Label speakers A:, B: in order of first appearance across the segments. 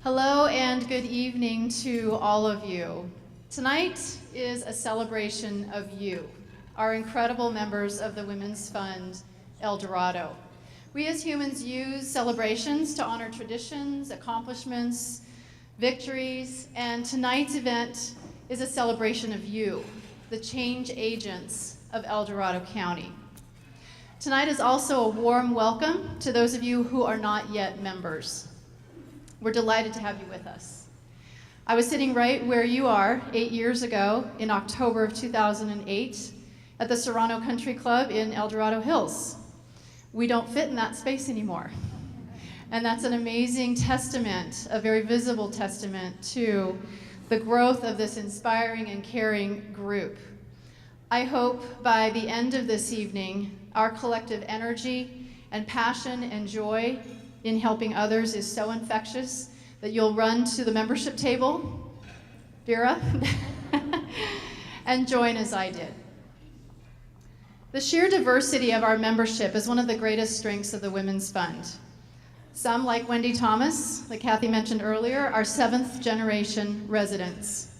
A: Hello and good evening to all of you. Tonight is a celebration of you, our incredible members of the Women's Fund, El Dorado. We as humans use celebrations to honor traditions, accomplishments, victories, and tonight's event is a celebration of you, the change agents of El Dorado County. Tonight is also a warm welcome to those of you who are not yet members. We're delighted to have you with us. I was sitting right where you are 8 years ago in October of 2008 at the Serrano Country Club in El Dorado Hills. We don't fit in that space anymore. And that's an amazing testament, a very visible testament to the growth of this inspiring and caring group. I hope by the end of this evening, our collective energy and passion and joy in helping others is so infectious that you'll run to the membership table, Vera, and join as I did. The sheer diversity of our membership is one of the greatest strengths of the Women's Fund. Some, like Wendy Thomas, that Kathy mentioned earlier, are 7th generation residents.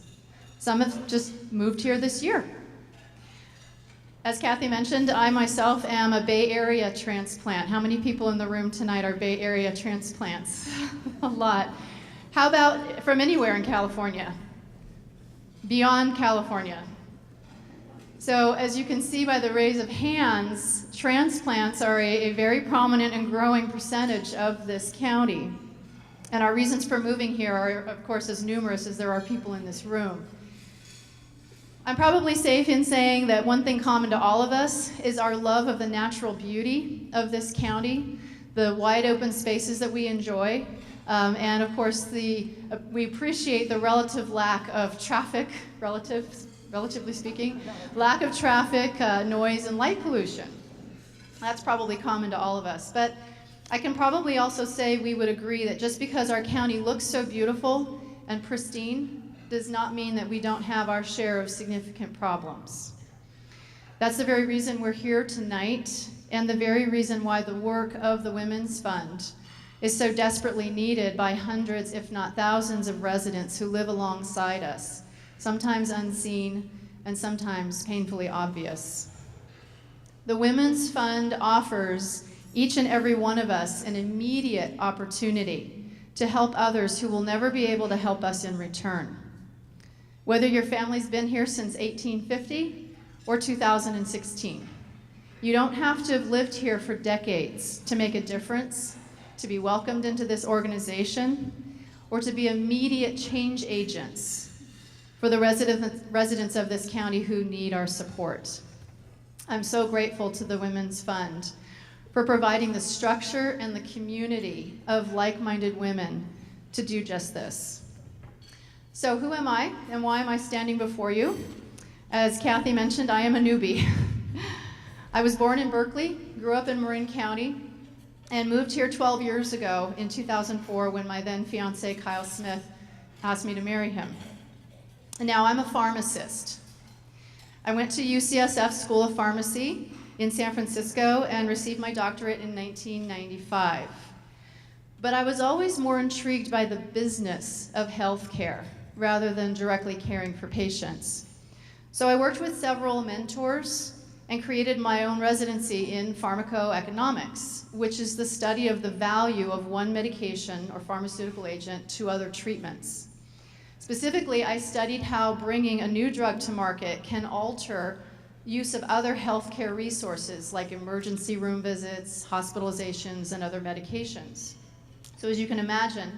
A: Some have just moved here this year. As Kathy mentioned, I myself am a Bay Area transplant. How many people in the room tonight are Bay Area transplants? A lot. How about from anywhere in California? Beyond California. So as you can see by the raise of hands, transplants are a very prominent and growing percentage of this county. And our reasons for moving here are, of course, as numerous as there are people in this room. I'm probably safe in saying that one thing common to all of us is our love of the natural beauty of this county, the wide open spaces that we enjoy, and of course we appreciate the relative lack of traffic, relatively speaking, lack of traffic, noise, and light pollution. That's probably common to all of us. But I can probably also say we would agree that just because our county looks so beautiful and pristine does not mean that we don't have our share of significant problems. That's the very reason we're here tonight, and the very reason why the work of the Women's Fund is so desperately needed by hundreds, if not thousands, of residents who live alongside us, sometimes unseen and sometimes painfully obvious. The Women's Fund offers each and every one of us an immediate opportunity to help others who will never be able to help us in return. Whether your family's been here since 1850 or 2016, you don't have to have lived here for decades to make a difference, to be welcomed into this organization, or to be immediate change agents for the residents of this county who need our support. I'm so grateful to the Women's Fund for providing the structure and the community of like-minded women to do just this. So who am I, and why am I standing before you? As Kathy mentioned, I am a newbie. I was born in Berkeley, grew up in Marin County, and moved here 12 years ago in 2004 when my then fiance, Kyle Smith, asked me to marry him. And now I'm a pharmacist. I went to UCSF School of Pharmacy in San Francisco and received my doctorate in 1995. But I was always more intrigued by the business of healthcare rather than directly caring for patients. So I worked with several mentors and created my own residency in pharmacoeconomics, which is the study of the value of one medication or pharmaceutical agent to other treatments. Specifically, I studied how bringing a new drug to market can alter use of other healthcare resources like emergency room visits, hospitalizations, and other medications. So as you can imagine,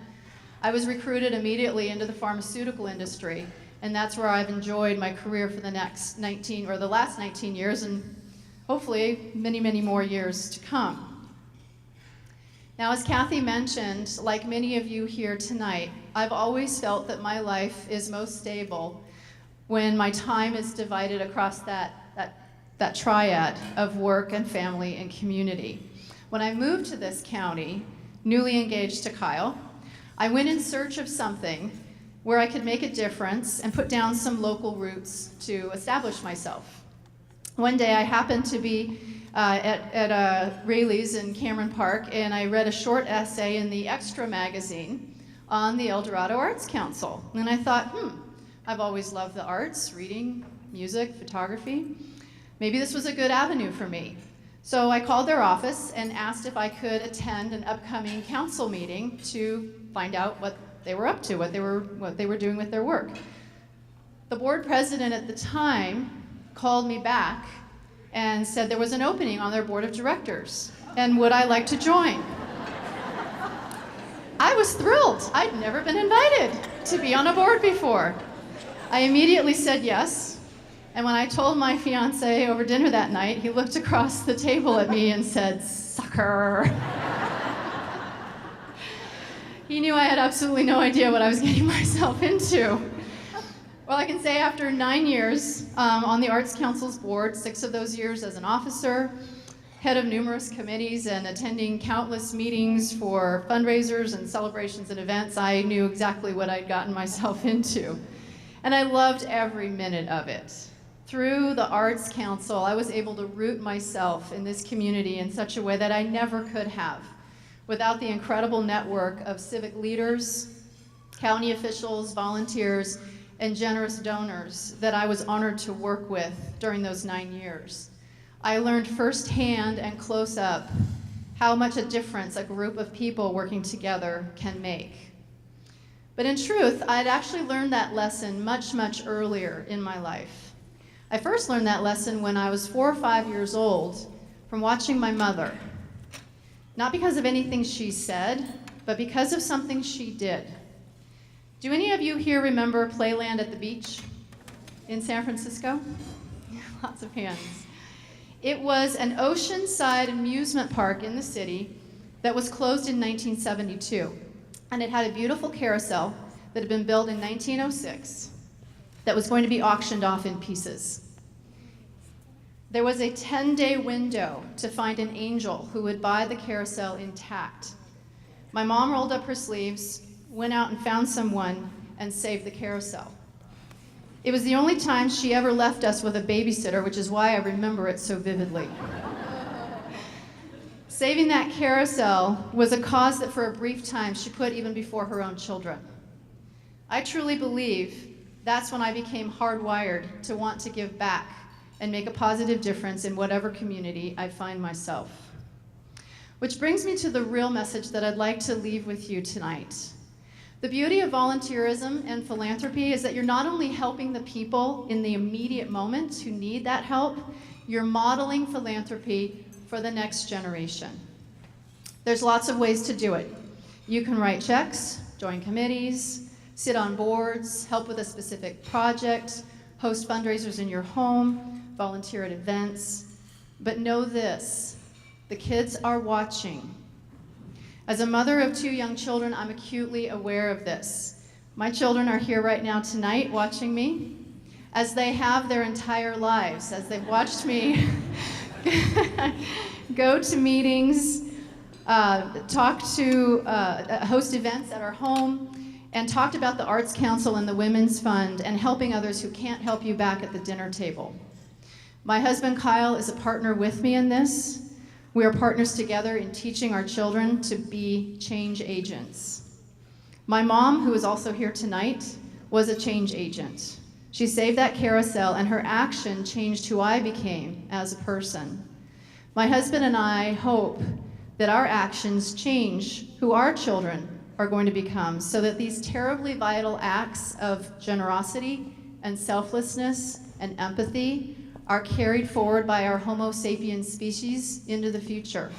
A: I was recruited immediately into the pharmaceutical industry, and that's where I've enjoyed my career for the last 19 years, and hopefully many, many more years to come. Now, as Kathy mentioned, like many of you here tonight, I've always felt that my life is most stable when my time is divided across that triad of work and family and community. When I moved to this county, newly engaged to Kyle, I went in search of something where I could make a difference and put down some local roots to establish myself. One day I happened to be at Rayleigh's in Cameron Park, and I read a short essay in the Extra magazine on the El Dorado Arts Council. And I thought, I've always loved the arts, reading, music, photography. Maybe this was a good avenue for me. So I called their office and asked if I could attend an upcoming council meeting to find out what they were up to, what they were doing with their work. The board president at the time called me back and said there was an opening on their board of directors, and would I like to join? I was thrilled. I'd never been invited to be on a board before. I immediately said yes, and when I told my fiance over dinner that night, he looked across the table at me and said, "Sucker." He knew I had absolutely no idea what I was getting myself into. Well, I can say after 9 years on the Arts Council's board, 6 of those years as an officer, head of numerous committees, and attending countless meetings for fundraisers and celebrations and events, I knew exactly what I'd gotten myself into. And I loved every minute of it. Through the Arts Council, I was able to root myself in this community in such a way that I never could have without the incredible network of civic leaders, county officials, volunteers, and generous donors that I was honored to work with during those 9 years. I learned firsthand and close up how much a difference a group of people working together can make. But in truth, I'd actually learned that lesson much, much earlier in my life. I first learned that lesson when I was 4 or 5 years old from watching my mother. Not because of anything she said, but because of something she did. Do any of you here remember Playland at the Beach in San Francisco? Lots of hands. It was an oceanside amusement park in the city that was closed in 1972. And it had a beautiful carousel that had been built in 1906 that was going to be auctioned off in pieces. There was a 10-day window to find an angel who would buy the carousel intact. My mom rolled up her sleeves, went out and found someone, and saved the carousel. It was the only time she ever left us with a babysitter, which is why I remember it so vividly. Saving that carousel was a cause that for a brief time she put even before her own children. I truly believe that's when I became hardwired to want to give back and make a positive difference in whatever community I find myself. Which brings me to the real message that I'd like to leave with you tonight. The beauty of volunteerism and philanthropy is that you're not only helping the people in the immediate moment who need that help, you're modeling philanthropy for the next generation. There's lots of ways to do it. You can write checks, join committees, sit on boards, help with a specific project, host fundraisers in your home, volunteer at events. But know this, the kids are watching. As a mother of 2 young children, I'm acutely aware of this. My children are here right now tonight watching me, as they have their entire lives, as they've watched me go to meetings, host events at our home, and talked about the Arts Council and the Women's Fund and helping others who can't help you back at the dinner table. My husband Kyle is a partner with me in this. We are partners together in teaching our children to be change agents. My mom, who is also here tonight, was a change agent. She saved that carousel, and her action changed who I became as a person. My husband and I hope that our actions change who our children are going to become, so that these terribly vital acts of generosity and selflessness and empathy are carried forward by our Homo sapiens species into the future.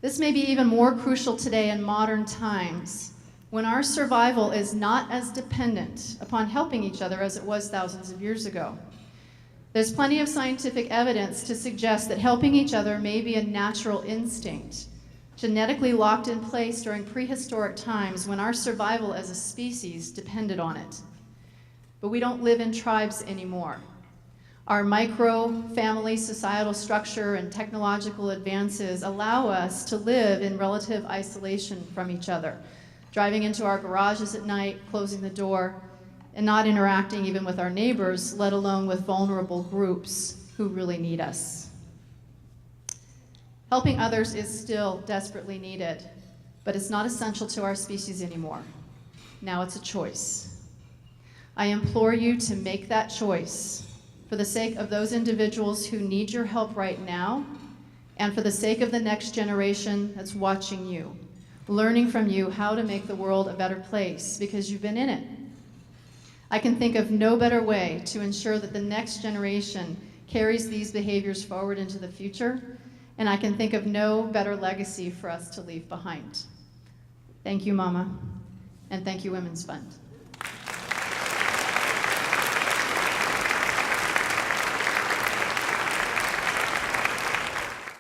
A: This may be even more crucial today in modern times, when our survival is not as dependent upon helping each other as it was thousands of years ago. There's plenty of scientific evidence to suggest that helping each other may be a natural instinct, genetically locked in place during prehistoric times when our survival as a species depended on it. But we don't live in tribes anymore. Our micro-family societal structure and technological advances allow us to live in relative isolation from each other, driving into our garages at night, closing the door, and not interacting even with our neighbors, let alone with vulnerable groups who really need us. Helping others is still desperately needed, but it's not essential to our species anymore. Now it's a choice. I implore you to make that choice for the sake of those individuals who need your help right now, and for the sake of the next generation that's watching you, learning from you how to make the world a better place because you've been in it. I can think of no better way to ensure that the next generation carries these behaviors forward into the future, and I can think of no better legacy for us to leave behind. Thank you, Mama, and thank you, Women's Fund.